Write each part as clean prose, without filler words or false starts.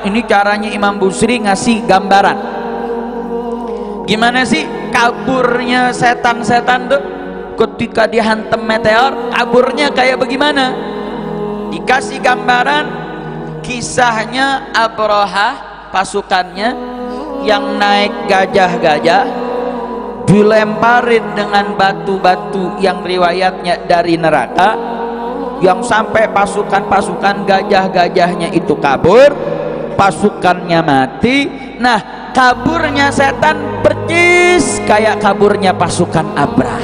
Ini caranya Imam Busiri ngasih gambaran. Gimana sih kaburnya setan-setan tuh ketika dihantam meteor? Kaburnya kayak bagaimana? Dikasih gambaran kisahnya Abrahah, pasukannya yang naik gajah-gajah dilemparin dengan batu-batu yang riwayatnya dari neraka, yang sampai pasukan-pasukan gajah-gajahnya itu kabur, pasukannya mati. Nah, kaburnya setan percis kayak kaburnya pasukan Abraha.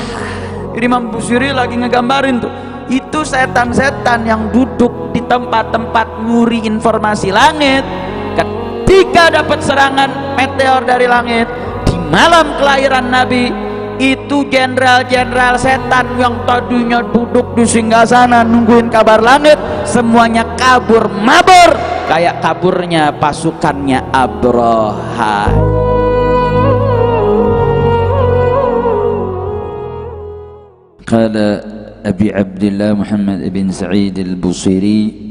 Jadi Imam Busiri lagi ngegambarin tuh, itu setan-setan yang duduk di tempat-tempat nyuri informasi langit. Ketika dapat serangan meteor dari langit di malam kelahiran Nabi, itu jenderal-jenderal setan yang tadinya duduk di singgasana nungguin kabar langit, semuanya kabur mabur kayak kaburnya pasukannya Abraha. Qala Abi Abdullah Muhammad ibn Sa'id al-Busiri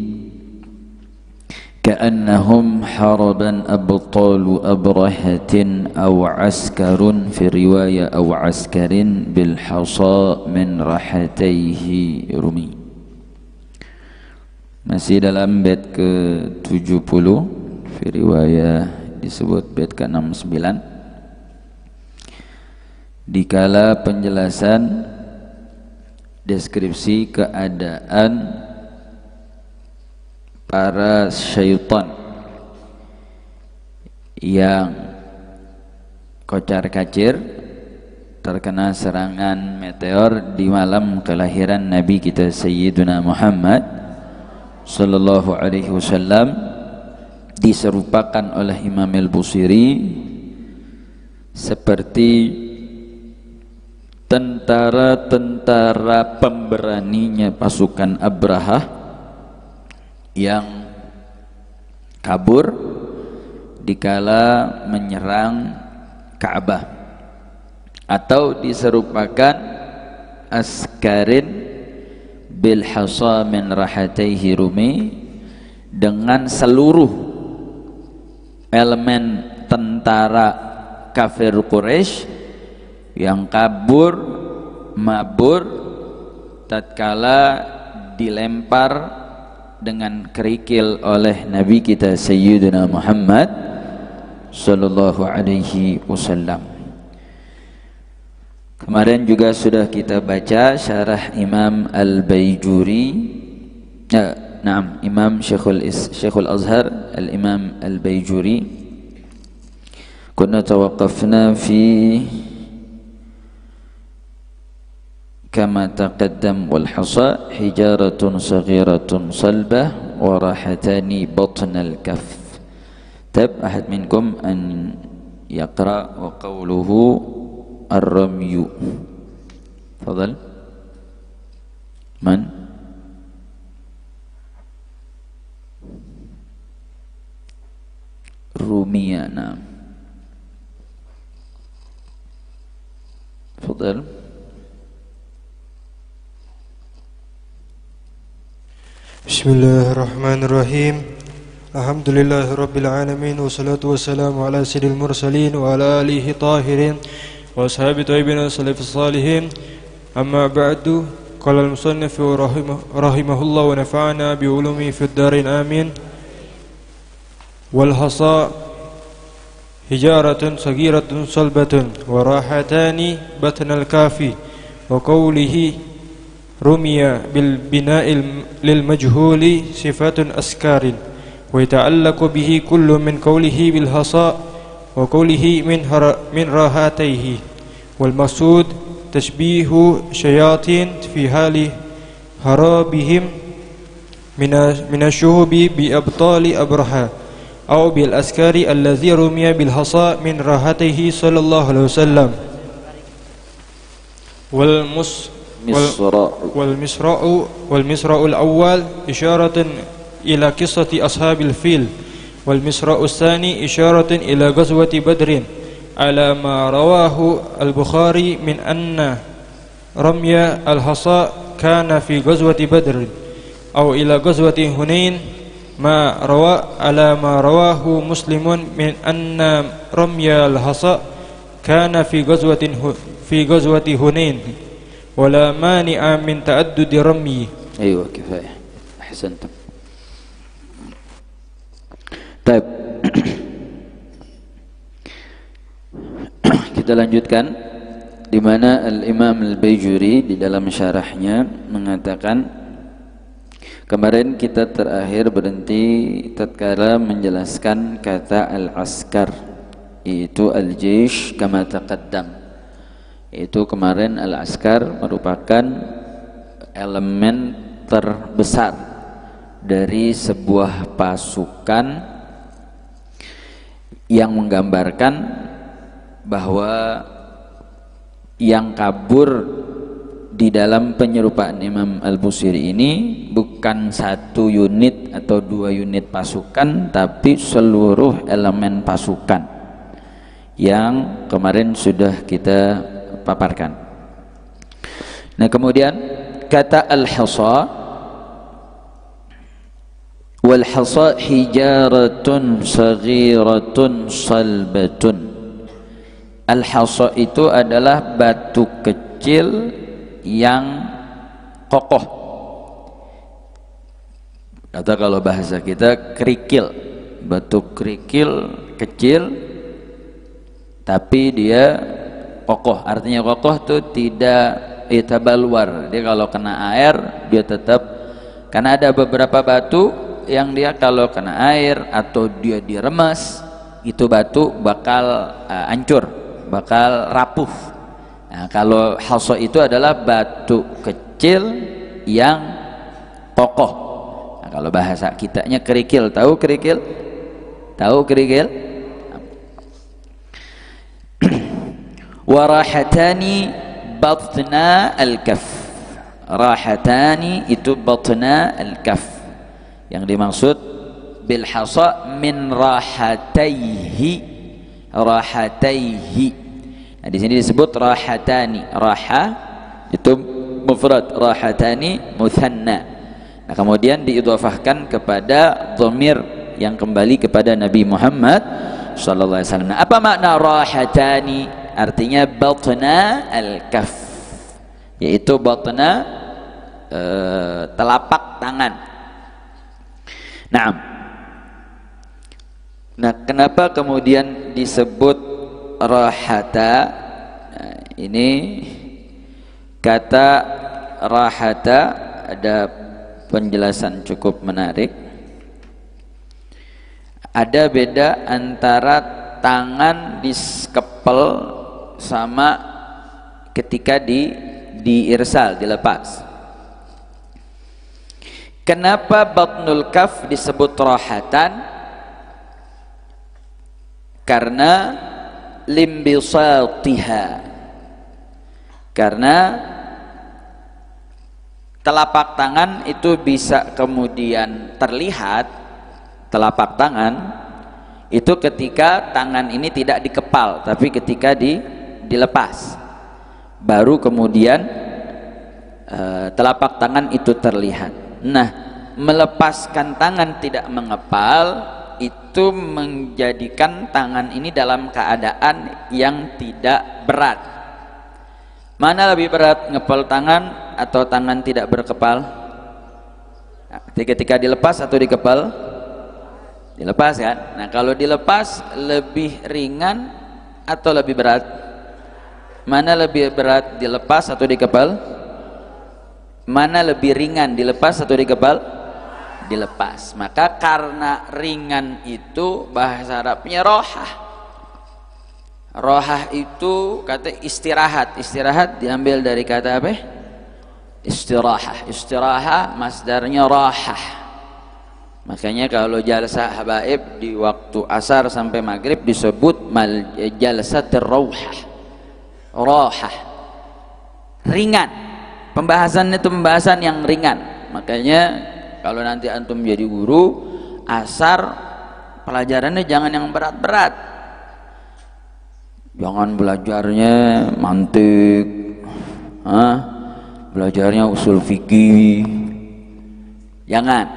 كأنهم حربا أبطال أبرهة أو عسكر في رواية أو عسكر بالحصى من رحتيه رمي. Masih dalam bait ke-70, fi riwayah disebut bait ke-69. Dikala penjelasan deskripsi keadaan para syaitan yang kocar-kacir terkena serangan meteor di malam kelahiran Nabi kita Sayyiduna Muhammad sallallahu alaihi wasallam, diserupakan oleh Imam Al-Busiri seperti tentara-tentara pemberaninya pasukan Abrahah yang kabur dikala menyerang Ka'bah, atau diserupakan askarin bil hasa min rahataihi rumi, dengan seluruh elemen tentara kafir Quraisy yang kabur mabur tatkala dilempar dengan kerikil oleh Nabi kita Sayyidina Muhammad sallallahu alaihi wasallam. Kemarin juga sudah kita baca syarah Imam Al-Baijuri, Imam Syekhul Azhar Al-Imam Al-Baijuri. Kunna tawaqqafna fi كما تقدم والحصى حجارة صغيرة صلبة وراحتان بطن الكف. تب أحد منكم أن يقرأ وقوله الرمي. تفضل. من؟ رمية. نعم. تفضل. Bismillahirrahmanirrahim. Alhamdulillahirabbil alamin, wassalatu wassalamu ala sayyidil mursalin wa ala alihi tahirin wa ashabi thayyibin salafis salihin. Amma ba'du. Qala al-musannif rahimahullah wa nafa'ana bi ulumi fid darin amin. Wal hasa hijaratun saghiratun salbatun wa rahatani batnal kafi wa qawlihi رمي بالبناء للمجهول صفات أسكار ويتعلق به كل من قوله بالحصى وقوله من راحتيه، والمقصود تشبيه شياطين في حال هرابهم من الشهب بأبطال أبرهة أو بالأسكار الذي رمي بالحصى من راحتيه صلى الله عليه وسلم. والمصراء الأول إشارة إلى قصة أصحاب الفيل، والمصراء الثاني إشارة إلى غزوة بدر على ما رواه البخاري من أن رمي الحصى كان في غزوة بدر أو إلى غزوة هنين ما رواه مسلم من أن رمي الحصى كان في غزوة هنين ولا مانع من تعدد رمي. أيوة كفاية أحسنتم. طيب kita lanjutkan di mana Al-Imam Al-Baijuri di dalam syarahnya mengatakan, kemarin kita terakhir berhenti tatkala menjelaskan kata al-askar, yaitu al-jaysh kama taqaddam. Itu kemarin al-askar merupakan elemen terbesar dari sebuah pasukan yang menggambarkan bahwa yang kabur di dalam penyerupaan Imam Al-Busiri ini bukan satu unit atau 2 unit pasukan, tapi seluruh elemen pasukan yang kemarin sudah kita paparkan. Nah, kemudian kata al-hasa, wal hasa hijaratun saghiratun salbatun. Al-hasa itu adalah batu kecil yang kokoh. Atau kalau bahasa kita kerikil, batu kerikil kecil tapi dia kokoh. Artinya kokoh itu tidak itabalwar. Dia kalau kena air dia tetap, karena ada beberapa batu yang dia kalau kena air atau dia diremas itu batu bakal hancur, bakal rapuh. Nah, kalau hasa itu adalah batu kecil yang kokoh. Nah, kalau bahasa kitanya kerikil, tahu kerikil? Tahu kerikil? Warahatani batna al-kaf. Rahatani itu batna al-kaf. Yang dimaksud bil hasa min rahataihi, rahataihi. Nah, di sini disebut rahatani. Raha itu mufrad, rahatani muthanna. Nah, kemudian diidhafahkan kepada dhamir yang kembali kepada Nabi Muhammad sallallahu alaihi wasallam. Nah, apa makna rahatani? Artinya batna al-kaf, yaitu batna telapak tangan. Nah, kenapa kemudian disebut rahata? Nah, ini kata rahata ada penjelasan cukup menarik. Ada beda antara tangan diskepel sama ketika diirsal, dilepas. Kenapa batnul kaf disebut rahatan? Karena limbisatiha, karena telapak tangan itu bisa kemudian terlihat, telapak tangan itu ketika tangan ini tidak dikepal, tapi ketika dilepas baru kemudian telapak tangan itu terlihat. Nah, melepaskan tangan tidak mengepal itu menjadikan tangan ini dalam keadaan yang tidak berat. Mana lebih berat, ngepel tangan atau tangan tidak berkepal? Nah, ketika dilepas atau dikepal? Dilepas kan? Nah, kalau dilepas lebih ringan atau lebih berat? Mana lebih berat, dilepas atau dikepal? Mana lebih ringan, dilepas atau dikepal? Dilepas. Maka karena ringan itu bahasa Arabnya rohah. Rohah itu kata istirahat. Istirahat diambil dari kata apa? Istirahah. Istirahah masdarnya rohah. Makanya kalau jalsah habaib di waktu asar sampai maghrib disebut jalsatir rauhah. Rohah, ringan. Pembahasannya itu pembahasan yang ringan. Makanya kalau nanti antum jadi guru asar, pelajarannya jangan yang berat-berat. Jangan belajarnya mantik, belajarnya usul fikih, jangan.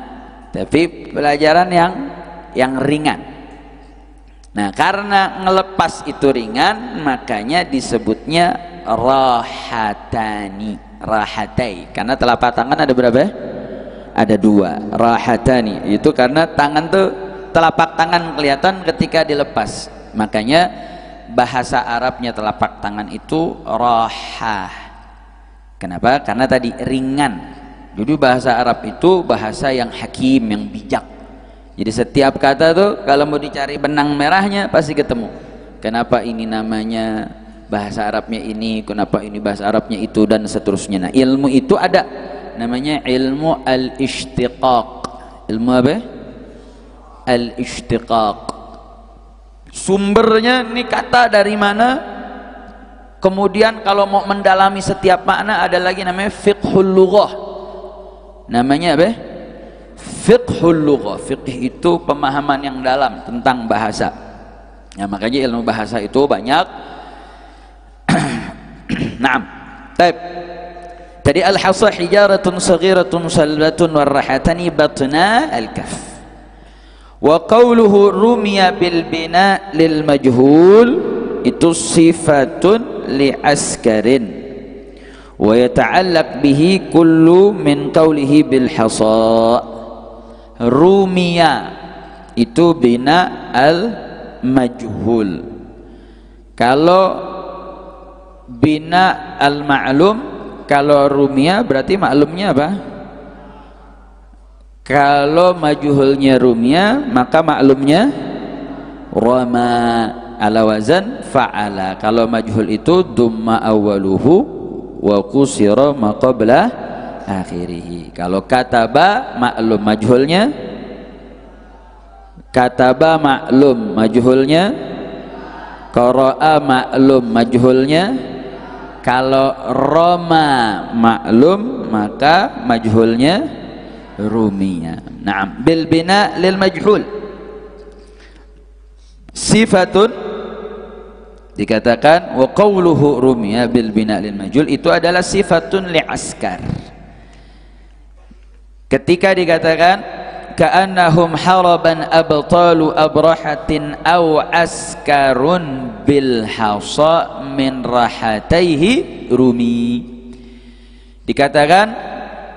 tapi pelajaran yang ringan. Nah, karena ngelepas itu ringan, makanya disebutnya rahatani, rahatai. Karena telapak tangan ada berapa? Ada 2. Rahatani itu karena tangan tuh, telapak tangan kelihatan ketika dilepas. Makanya bahasa Arabnya telapak tangan itu rahah. Kenapa? Karena tadi ringan. Jadi bahasa Arab itu bahasa yang hakim, yang bijak. Jadi setiap kata tuh kalau mau dicari benang merahnya pasti ketemu. Kenapa ini namanya bahasa Arabnya ini, kenapa ini bahasa Arabnya itu, dan seterusnya. Nah, ilmu itu ada namanya ilmu al-ishtiqaq. Ilmu apa? Al-ishtiqaq. Sumbernya ini kata dari mana? Kemudian kalau mau mendalami setiap makna ada lagi namanya fiqhul lughah. Namanya apa? Fiqhul lughah. Fiqh itu pemahaman yang dalam tentang bahasa. Nah, makanya ilmu bahasa itu banyak. Naam. Baik. Jadi al-hasa hijaratun saghiratun salbatun warrahatani batna al-kaf. Wa qawluhu rumiya bil bina lil majhul itu sifatun li askarin wa yata'allaq bihi kullu min qawlihi bil hasa. Rumiya itu bina al majhul. Kalau bina al ma'lum, kalau rumiya berarti maklumnya apa? Kalau majhulnya rumiya, maka maklumnya rama ala wazan fa'ala. Kalau majhul itu dumma awwaluhu wa kusira ma qabla akhirih. Kalau kataba maklum majhulnya, kataba maklum majhulnya, qara'a maklum majhulnya. Kalau rama maklum maka majhulnya rumiya. Naam, bil bina lil majhul. Sifatun dikatakan wa qawluhu rumiya bil bina lil majhul itu adalah sifatun li askar. Ketika dikatakan ka'annahum haraban abtalu abrahatin aw askarun bil hasa min rahataihi rumi. Dikatakan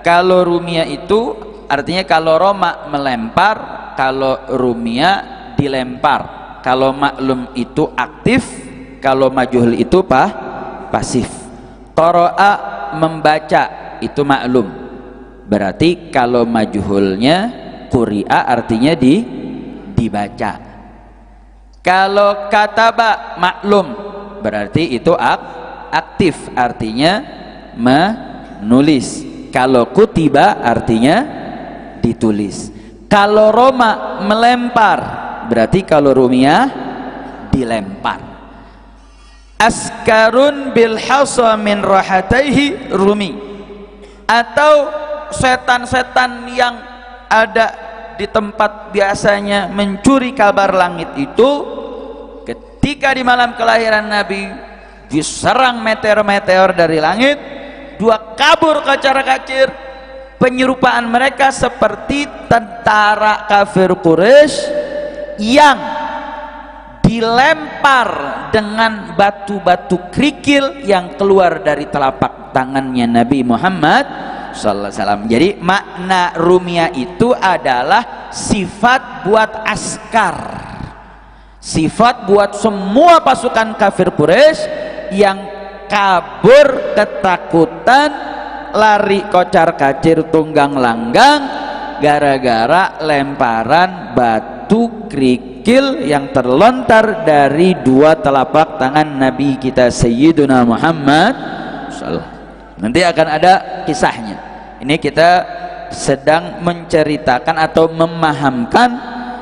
kalau rumia itu artinya kalau roma melempar, kalau rumia dilempar. Kalau maklum itu aktif, kalau majhul itu pasif. Qara'a membaca itu maklum. Berarti kalau majhulnya quri'a artinya dibaca. Kalau kataba maklum berarti itu aktif artinya menulis. Kalau kutiba artinya ditulis. Kalau roma melempar berarti kalau rumiyah dilempar. Askarun bil hasa min rahataihi rumi. Atau setan-setan yang ada di tempat biasanya mencuri kabar langit itu ketika di malam kelahiran Nabi diserang meteor-meteor dari langit, 2 kabur kacar-kacir. Penyerupaan mereka seperti tentara kafir Quraisy yang dilempar dengan batu-batu kerikil yang keluar dari telapak tangannya Nabi Muhammad sallallahu alaihi wasallam. Jadi makna rumia itu adalah sifat buat askar, sifat buat semua pasukan kafir Quraisy yang kabur ketakutan, lari kocar kacir tunggang langgang gara-gara lemparan batu kerikil yang terlontar dari 2 telapak tangan Nabi kita Sayyiduna Muhammad sallallahu. Nanti akan ada kisahnya. Ini kita sedang menceritakan atau memahamkan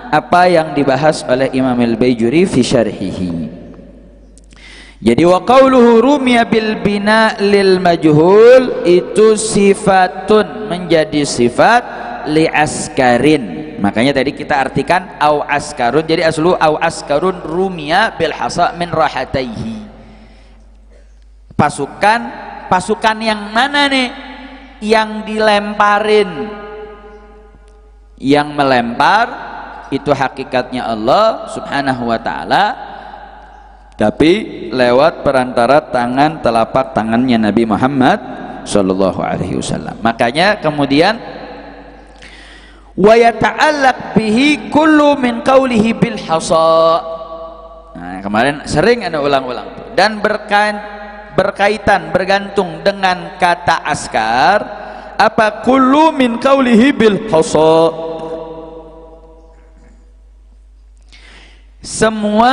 apa yang dibahas oleh Imam Al-Baijuri fi syarhihi. Jadi wa qauluhu rumiya bil bina lil majhul itu sifatun, menjadi sifat li askarin. Makanya tadi kita artikan au askarun. Jadi aslu au askarun rumiya bil hasa min rahataihi. Pasukan yang mana nih yang dilemparin Yang melempar itu hakikatnya Allah subhanahu wa ta'ala, tapi lewat perantara tangan, telapak tangannya Nabi Muhammad sallallahu alaihi wasallam. Makanya kemudian wa yata'allaq bihi kullu min qawlihi bil hasa. Nah, kemarin sering Anda ulang-ulang, dan berkaitan bergantung dengan kata askar apa? Kullu min qawlihi bil hasa. Semua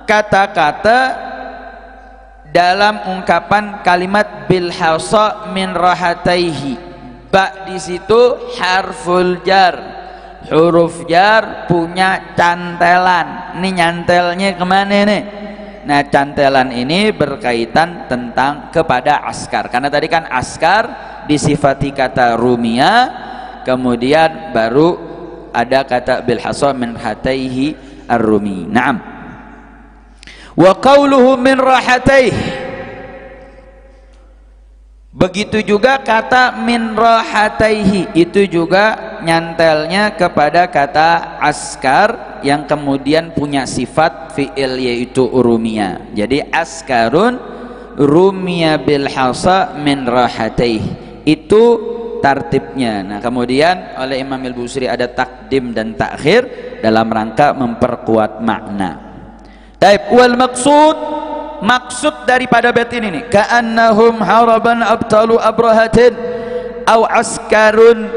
kata-kata dalam ungkapan kalimat bil hasa min rahataihi. Ba di situ harful jar, huruf jar punya cantelan. Ini nyantelnya kemana nih? Nah, cantelan ini berkaitan tentang kepada askar, karena tadi kan askar disifati kata rumia, kemudian baru ada kata bil hasa min rahataihi ar-rumi. Naam. Wa qawluhu min rahatayh, begitu juga kata min rahatayhi, itu juga nyantelnya kepada kata askar yang kemudian punya sifat fi'il yaitu urumia. Jadi askarun rumia bil hasa min rahatayh, itu tartibnya. Nah, kemudian oleh Imam Al-Busiri ada takdim dan takhir dalam rangka memperkuat makna. Taib wal maksud daripada bait ini nih, ka'annahum haraban abtalu abrahatin aw askarun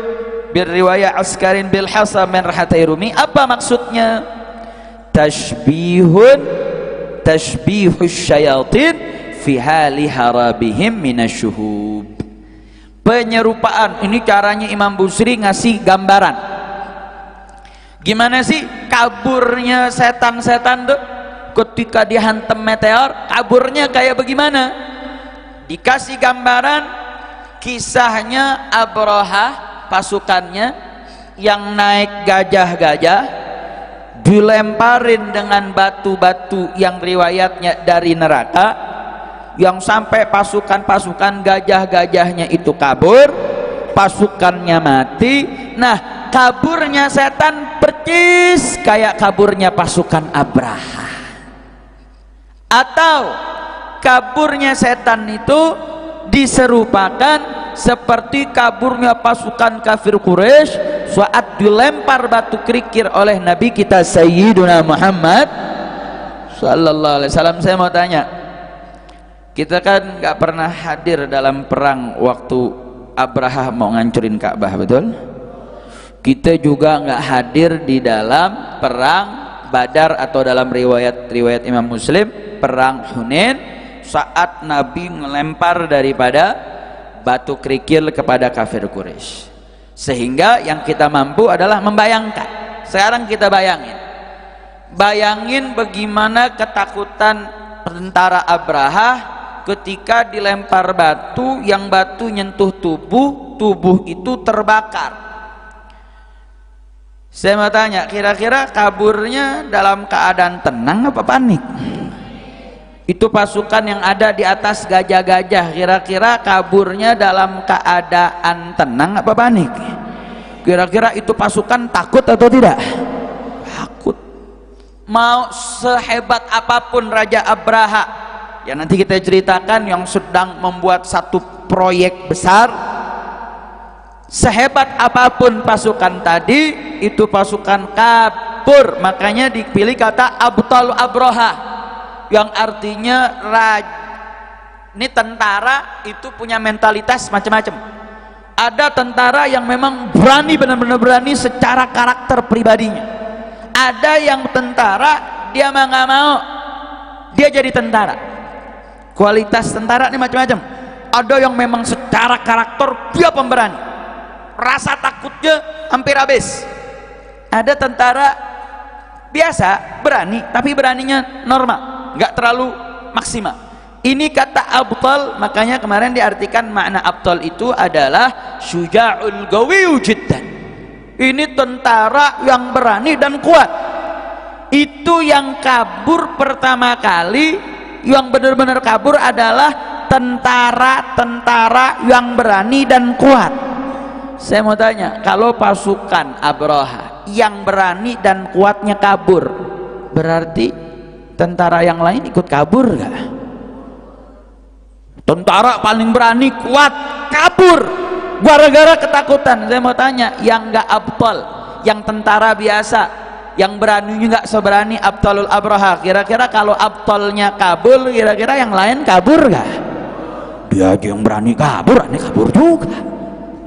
birriwayah askarin bil hasa min rahatay rumi. Apa maksudnya? Tashbihus syayatin fi hali harabihim minasyuhub. Penyerupaan ini caranya Imam Busiri ngasih gambaran. Gimana sih kaburnya setan-setan tuh ketika dihantam meteor? Kaburnya kayak bagaimana? Dikasih gambaran kisahnya Abraha, pasukannya yang naik gajah-gajah, dilemparin dengan batu-batu yang riwayatnya dari neraka, yang sampai pasukan-pasukan gajah-gajahnya itu kabur, pasukannya mati. Nah, kaburnya setan percis kayak kaburnya pasukan Abraha. Atau kaburnya setan itu diserupakan seperti kaburnya pasukan kafir Quraisy saat dilempar batu kerikil oleh Nabi kita Sayyiduna Muhammad sallallahu alaihi wasallam. Saya mau tanya, kita kan nggak pernah hadir dalam perang waktu Abraha mau ngancurin Ka'bah, betul? Kita juga nggak hadir di dalam perang Badar atau dalam riwayat Imam Muslim perang Hunain saat Nabi melempar daripada batu kerikil kepada kafir Quraisy. Sehingga yang kita mampu adalah membayangkan. Sekarang kita bayangin bagaimana ketakutan tentara Abraha ketika dilempar batu, yang batu nyentuh tubuh itu terbakar. Saya mau tanya, kira-kira kaburnya dalam keadaan tenang apa panik? Itu pasukan yang ada di atas gajah-gajah, kira-kira kaburnya dalam keadaan tenang apa panik? Kira-kira itu pasukan takut atau tidak? Takut. Mau sehebat apapun Raja Abraha, ya nanti kita ceritakan, yang sedang membuat satu proyek besar, sehebat apapun pasukan tadi, itu pasukan kabur. Makanya dipilih kata abtalu Abraha, yang artinya ini tentara itu punya mentalitas macam-macam. Ada tentara yang memang berani, benar-benar berani secara karakter pribadinya. Ada yang tentara dia mah nggak mau dia jadi tentara. Kualitas tentara ini macam-macam. Ada yang memang secara karakter dia pemberani, rasa takutnya hampir habis. Ada tentara biasa berani, tapi beraninya normal, nggak terlalu maksimal. Ini kata abtal, makanya kemarin diartikan makna abtal itu adalah syuja'ul gawiyu jiddan. Ini tentara yang berani dan kuat. Itu yang kabur pertama kali, yang benar-benar kabur adalah tentara-tentara yang berani dan kuat. Saya mau tanya, kalau pasukan Abraha yang berani dan kuatnya kabur, berarti tentara yang lain ikut kabur gak? Tentara paling berani kuat kabur gara-gara ketakutan. Saya mau tanya, yang gak abtal, yang tentara biasa, yang beraninya gak seberani abtalul Abraha, kira-kira kalau abtalnya kabur, kira-kira yang lain kabur gak? Dia aja yang berani kabur, aneh kabur juga.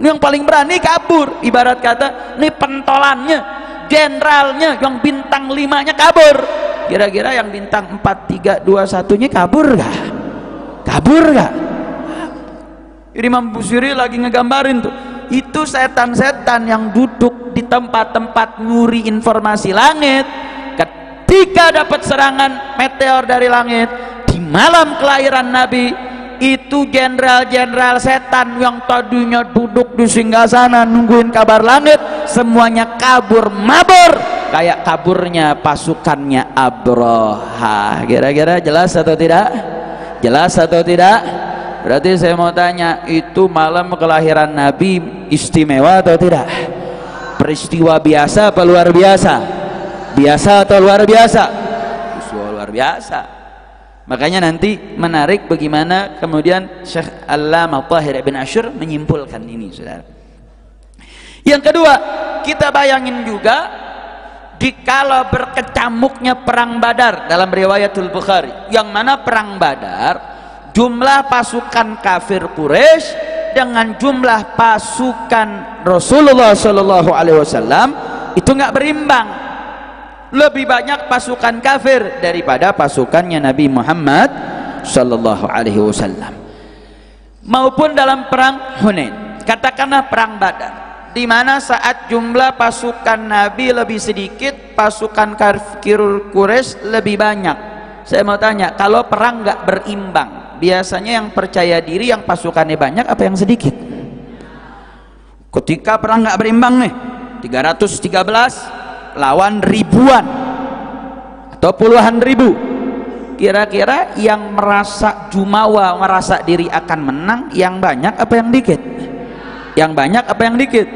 Ini yang paling berani kabur. Ibarat kata, ini pentolannya, jenderalnya, yang bintang 5-nya kabur. Kira-kira yang bintang 4, 3, 2, 1-nya kabur gak? Kabur gak? Imam Busiri lagi ngegambarin tuh, itu setan-setan yang duduk di tempat-tempat nyuri informasi langit. Ketika dapat serangan meteor dari langit di malam kelahiran Nabi, itu jenderal-jenderal setan yang tadinya duduk di singgasana nungguin kabar langit, semuanya kabur mabur kayak kaburnya pasukannya Abraha. Kira-kira jelas atau tidak? Jelas atau tidak? Berarti saya mau tanya, itu malam kelahiran Nabi istimewa atau tidak? Peristiwa biasa apa luar biasa? Biasa atau luar biasa? Peristiwa luar biasa. Makanya nanti menarik bagaimana kemudian Syekh Allamah Thahir Ibn Ashur menyimpulkan ini, saudara. Yang kedua, kita bayangin juga dikala berkecamuknya perang Badar dalam riwayatul Bukhari, yang mana perang Badar jumlah pasukan kafir Quraisy dengan jumlah pasukan Rasulullah Shallallahu Alaihi Wasallam itu nggak berimbang. Lebih banyak pasukan kafir daripada pasukannya Nabi Muhammad Sallallahu Alaihi Wasallam. Maupun dalam perang Hunain, katakanlah perang Badar, di mana saat jumlah pasukan Nabi lebih sedikit, pasukan kafir Quraisy lebih banyak. Saya mau tanya, kalau perang nggak berimbang, biasanya yang percaya diri, yang pasukannya banyak apa yang sedikit? Ketika perang nggak berimbang nih, 313 lawan ribuan atau puluhan ribu, kira-kira yang merasa jumawa, merasa diri akan menang, yang banyak apa yang dikit? Yang banyak apa yang dikit?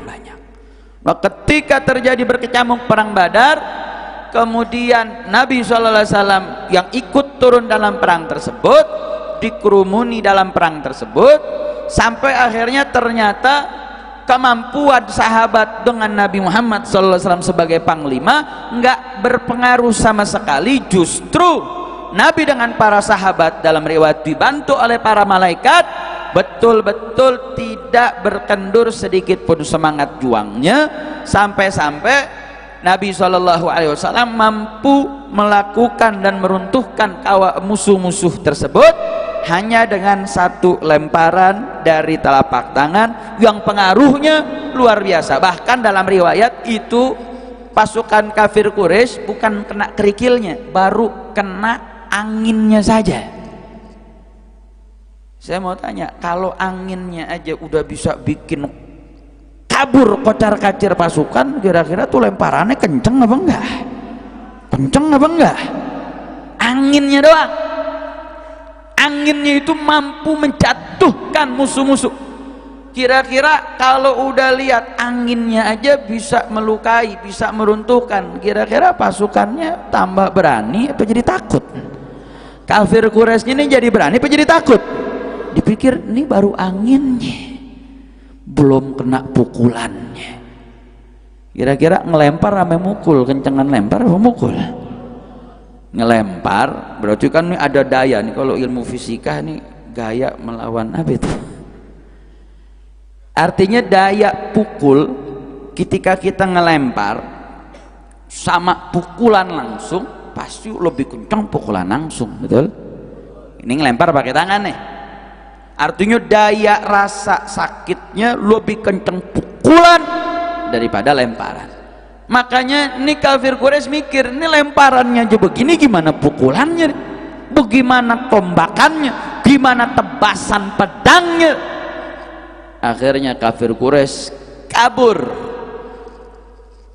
Banyak. Nah, ketika terjadi berkecamuk perang Badar, kemudian Nabi SAW yang ikut turun dalam perang tersebut, dikerumuni dalam perang tersebut, sampai akhirnya ternyata kemampuan sahabat dengan Nabi Muhammad SAW sebagai panglima nggak berpengaruh sama sekali. Justru Nabi dengan para sahabat dalam riwayat dibantu oleh para malaikat betul-betul tidak berkendur sedikit pun semangat juangnya, sampai-sampai Nabi SAW mampu melakukan dan meruntuhkan musuh-musuh tersebut hanya dengan satu lemparan dari telapak tangan yang pengaruhnya luar biasa. Bahkan dalam riwayat itu pasukan kafir Quraisy bukan kena kerikilnya, baru kena anginnya saja. Saya mau tanya, kalau anginnya aja udah bisa bikin kabur kocar-kacir pasukan, kira-kira tuh lemparannya kenceng apa enggak? Kenceng apa enggak? Anginnya doang. Anginnya itu mampu menjatuhkan musuh-musuh. Kira-kira kalau udah lihat anginnya aja bisa melukai, bisa meruntuhkan, kira-kira pasukannya tambah berani apa jadi takut? Kafir Quraisy ini jadi berani apa jadi takut? Dipikir ini baru anginnya, belum kena pukulannya. Kira-kira ngelempar ame mukul, kencengan lempar apa mukul? Ngelempar berarti kan ini ada daya nih. Kalau ilmu fisika nih gaya melawan apa itu? Artinya daya pukul ketika kita ngelempar sama pukulan langsung pasti lebih kencang pukulan langsung, betul? Ini ngelempar pakai tangan nih, artinya daya rasa sakitnya lebih kencang pukulan daripada lemparan. Makanya ini kafir Quraisy mikir, ini lemparannya aja begini, gimana pukulannya, bagaimana tembakannya, gimana tebasan pedangnya. Akhirnya kafir Quraisy kabur.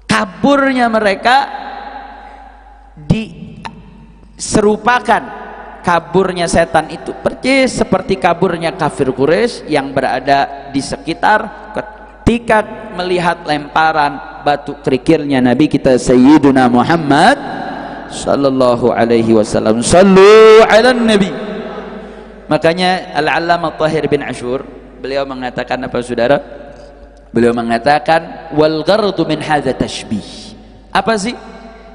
Kaburnya mereka diserupakan kaburnya setan itu persis seperti kaburnya kafir Quraisy yang berada di sekitar ketika melihat lemparan batu kerikilnya Nabi kita Sayyiduna Muhammad sallallahu alaihi wasallam. Sallu ala Nabi. Makanya Al-Allamah Tahir bin Ashur beliau mengatakan apa saudara? Beliau mengatakan wal ghardu min hadza tashbih. Apa sih?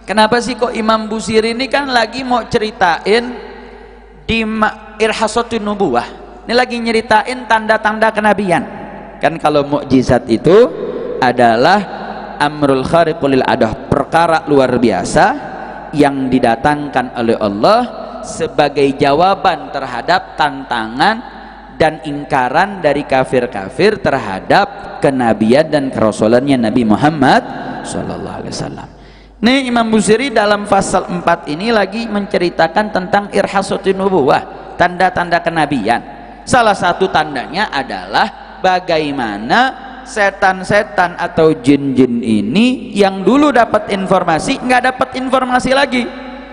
Kenapa sih kok Imam Busiri ini kan lagi mau ceritain di Irhasatun Nubuwah. Ini lagi nyeritain tanda-tanda kenabian. Kan kalau mukjizat itu adalah amrul khariqul adah, perkara luar biasa yang didatangkan oleh Allah sebagai jawaban terhadap tantangan dan ingkaran dari kafir-kafir terhadap kenabian dan kerasulannya Nabi Muhammad sallallahu alaihi wasallam. Nih Imam Busiri dalam pasal 4 ini lagi menceritakan tentang irhasatun nubuwah, tanda-tanda kenabian. Salah satu tandanya adalah bagaimana setan-setan atau jin-jin ini yang dulu dapat informasi nggak dapat informasi lagi,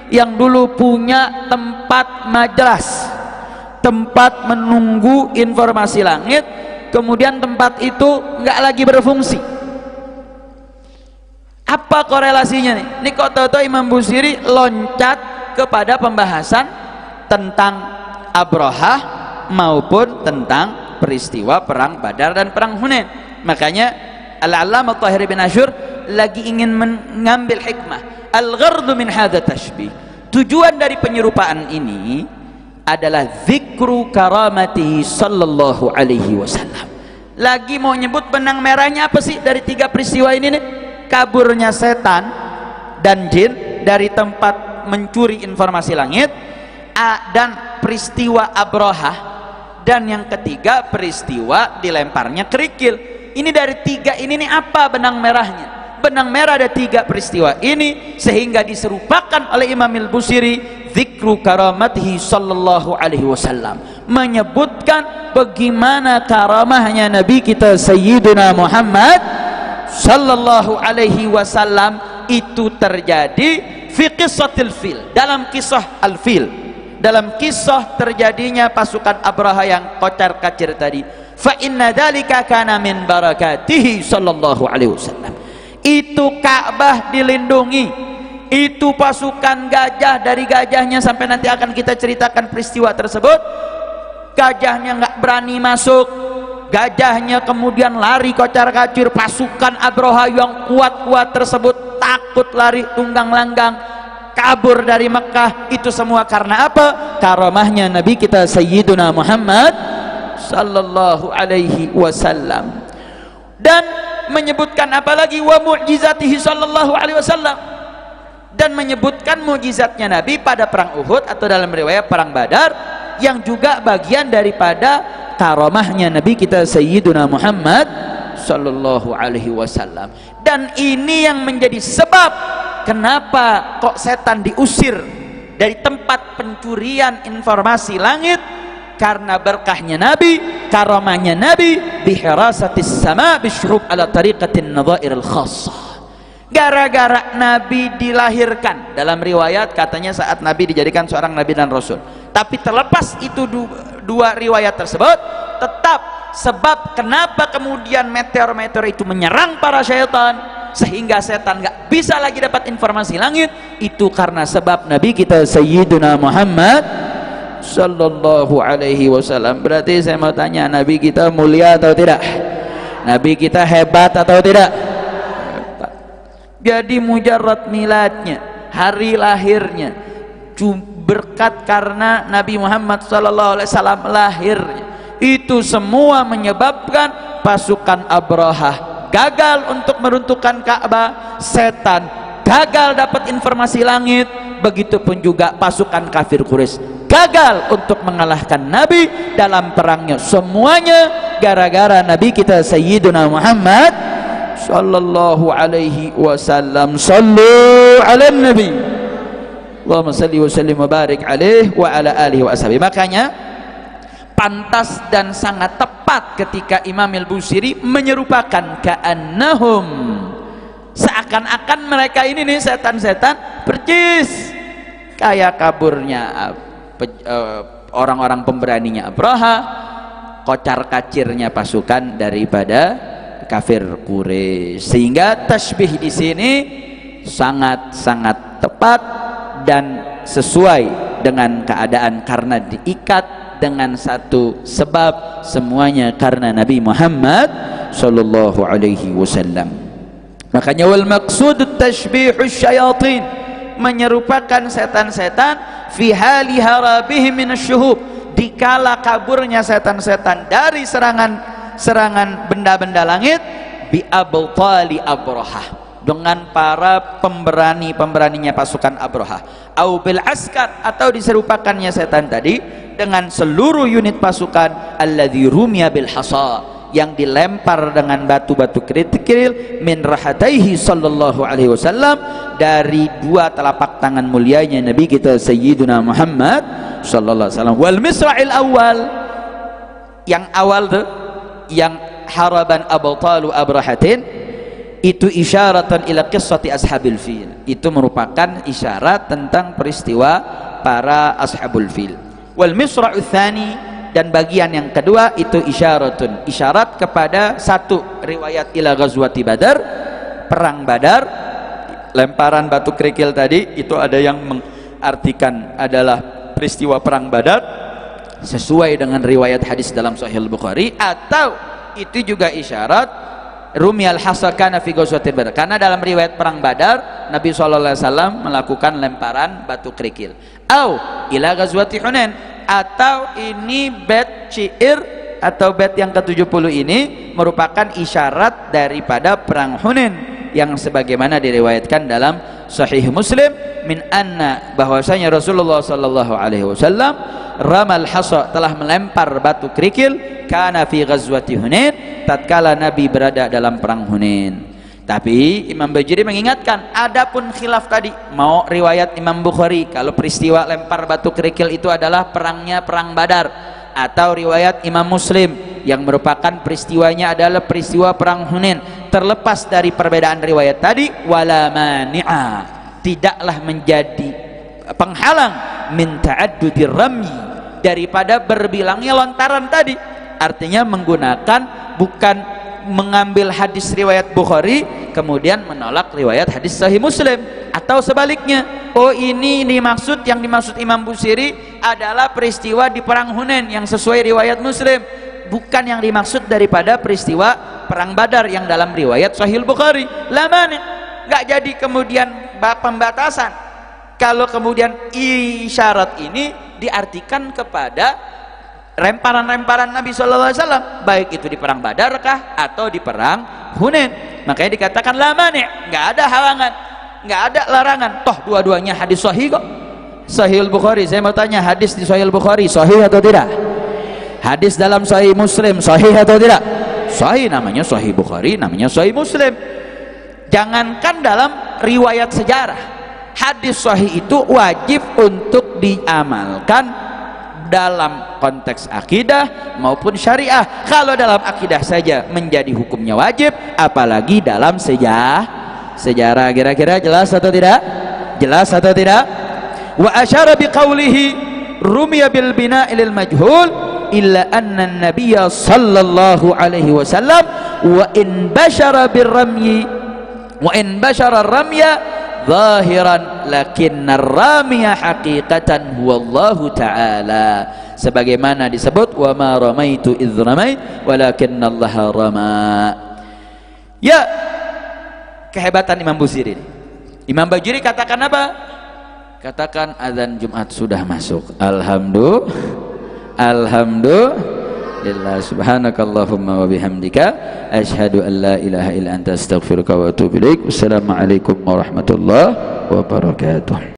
yang dulu punya tempat majelis, tempat menunggu informasi langit, kemudian tempat itu nggak lagi berfungsi. Apa korelasinya nih? Ini kok tahu-tahu Imam Busiri loncat kepada pembahasan tentang Abrahah maupun tentang peristiwa perang Badar dan perang Hunain. Makanya Al-Allamah Tahir bin Ashur lagi ingin mengambil hikmah. Al-ghardu min hadza tashbih. Tujuan dari penyerupaan ini adalah zikru karamatihi sallallahu alaihi wasallam. Lagi mau nyebut benang merahnya apa sih dari 3 peristiwa ini nih? Kaburnya setan dan jin dari tempat mencuri informasi langit, dan peristiwa Abrahah, dan yang ketiga peristiwa dilemparnya kerikil. Ini dari 3 ini nih apa benang merahnya? Benang merah ada 3 peristiwa ini sehingga diserupakan oleh Imam Al-Busiri zikru karamatihi sallallahu alaihi wasallam, menyebutkan bagaimana karamahnya Nabi kita Sayyiduna Muhammad sallallahu alaihi wasallam itu terjadi fi qissatil fil, dalam kisah al-fil, dalam kisah terjadinya pasukan Abraha yang kocar-kacir tadi. Fa inna dzalika kana min barakatihi sallallahu alaihi wasallam. Itu Ka'bah dilindungi, itu pasukan gajah, dari gajahnya sampai nanti akan kita ceritakan peristiwa tersebut. Gajahnya nggak berani masuk, gajahnya kemudian lari kocar-kacir, pasukan Abraha yang kuat-kuat tersebut takut lari tunggang langgang kabur dari Mekah. Itu semua karena apa? Karamahnya Nabi kita Sayyiduna Muhammad sallallahu alaihi wasallam. Dan menyebutkan apa lagi? Wa mu'jizatihi sallallahu alaihi wasallam, dan menyebutkan mukjizatnya Nabi pada perang Uhud atau dalam riwayat perang Badar, yang juga bagian daripada karamahnya Nabi kita Sayyiduna Muhammad sallallahu alaihi wasallam. Dan ini yang menjadi sebab kenapa kok setan diusir dari tempat pencurian informasi langit, karena berkahnya Nabi, karamahnya Nabi, bihirasatis sama bisyurub ala tariqatin nadhair al-khassah. Gara-gara Nabi dilahirkan, dalam riwayat katanya saat Nabi dijadikan seorang Nabi dan Rasul. Tapi terlepas itu 2 riwayat tersebut, tetap sebab kenapa kemudian meteor-meteor itu menyerang para syaitan sehingga setan gak bisa lagi dapat informasi langit, itu karena sebab Nabi kita Sayyiduna Muhammad sallallahu alaihi wasallam. Berarti saya mau tanya, Nabi kita mulia atau tidak? Nabi kita hebat atau tidak? Hebat. Jadi mujarrad miladnya, hari lahirnya, berkat karena Nabi Muhammad sallallahu alaihi wasallam lahirnya, itu semua menyebabkan pasukan Abrahah gagal untuk meruntuhkan Ka'bah, setan gagal dapat informasi langit, begitupun juga pasukan kafir Quraisy gagal untuk mengalahkan Nabi dalam perangnya. Semuanya gara-gara Nabi kita Sayyiduna Muhammad sallallahu alaihi wasallam. Sallu ala Nabi, Allahumma salli wa sallim wa barik alaihi wa ala alihi wa ashabihi. Makanya pantas dan sangat tepat ketika Imam Al-Busiri menyerupakan ka'annahum, seakan-akan mereka ini nih setan-setan percis kayak kaburnya orang-orang pemberaninya Abraha, kocar-kacirnya pasukan daripada kafir Quraisy. Sehingga tasbih di sini sangat-sangat tepat dan sesuai dengan keadaan karena diikat dengan satu sebab, semuanya karena Nabi Muhammad sallallahu alaihi wasallam. Makanya wal maqsud tashbihu syayatin, menyerupakan setan-setan fi hali harabihim minasyuhub, dikala kaburnya setan-setan dari serangan benda-benda langit, bi abtali Abrahah, dengan para pemberaninya pasukan Abrahah, au bil askar, atau diserupakannya setan tadi dengan seluruh unit pasukan alladzi rumiya bil hasa, yang dilempar dengan batu-batu kerikil min rahataihi sallallahu alaihi wasallam, dari dua telapak tangan mulianya Nabi kita Sayyiduna Muhammad sallallahu alaihi wasallam. Wal misra'il awal, yang awal tuh yang haraban abtalu abrahatin, itu isyaratan ila qissati ashabil fil, itu merupakan isyarat tentang peristiwa para ashabul fil. Wal misra'u tsani, dan bagian yang kedua itu isyaratun, isyarat kepada satu riwayat ila ghazwati Badar, perang Badar. Lemparan batu kerikil tadi itu ada yang mengartikan adalah peristiwa perang Badar sesuai dengan riwayat hadis dalam Sahih Bukhari, atau itu juga isyarat rumiyal hasakana fi ghazwatin Badar, karena dalam riwayat perang Badar Nabi SAW melakukan lemparan batu kerikil. Au ila ghazwati Hunain, atau ini bait syair atau bait yang ke-70 ini merupakan isyarat daripada perang Hunain, yang sebagaimana diriwayatkan dalam Sahih Muslim min anna, bahwasanya Rasulullah sallallahu alaihi wasallam ramal hasa, telah melempar batu kerikil, kana fi ghazwati Hunain, tatkala Nabi berada dalam perang Hunain. Tapi Imam Bajuri mengingatkan, adapun khilaf tadi, mau riwayat Imam Bukhari kalau peristiwa lempar batu kerikil itu adalah perangnya perang Badar, atau riwayat Imam Muslim yang merupakan peristiwanya adalah peristiwa perang Hunain, terlepas dari perbedaan riwayat tadi, wala mani'a, tidaklah menjadi penghalang min ta'addudir ramyi, daripada berbilangnya lontaran tadi. Artinya menggunakan, bukan mengambil hadis riwayat Bukhari kemudian menolak riwayat hadis Sahih Muslim, atau sebaliknya, oh ini dimaksud, yang dimaksud Imam Busiri adalah peristiwa di perang Hunain yang sesuai riwayat Muslim, bukan yang dimaksud daripada peristiwa perang Badar yang dalam riwayat Sahih Bukhari. Lamane, nggak jadi kemudian pembatasan kalau kemudian isyarat ini diartikan kepada lemparan-lemparan Nabi SAW, baik itu di perang Badar kah atau di perang Hunain. Makanya dikatakan la mani', nggak ada halangan, nggak ada larangan, toh dua-duanya hadis sahih kok. Sahih Bukhari, saya mau tanya, hadis di Sahih Bukhari sahih atau tidak? Hadis dalam Sahih Muslim sahih atau tidak? Sahih, namanya Sahih Bukhari, namanya Sahih Muslim. Jangankan dalam riwayat sejarah, hadis sahih itu wajib untuk diamalkan dalam konteks akidah maupun syariah. Kalau dalam akidah saja menjadi hukumnya wajib, apalagi dalam sejarah. Kira-kira jelas atau tidak? Jelas atau tidak? Wa asyara biqaulihi rumiya bil bina'i lil majhul illa anna an-nabiyya sallallahu alaihi wasallam wa in bashara bir-ramyi wa in bashara ar-ramya zahiran lakinna ar-ramiya haqiqatan huwallahu ta'ala, sebagaimana disebut wa ma ramaitu idz ramait walakinna allaha rama. Ya, kehebatan Imam Busiri. Imam Bajuri katakan apa? Katakan azan Jumat sudah masuk. Alhamdulillah, subhanakallahumma wa bihamdika asyhadu an la ilaha illa anta astaghfiruka wa atubu ilaik. Wassalamualaikum warahmatullahi wabarakatuh.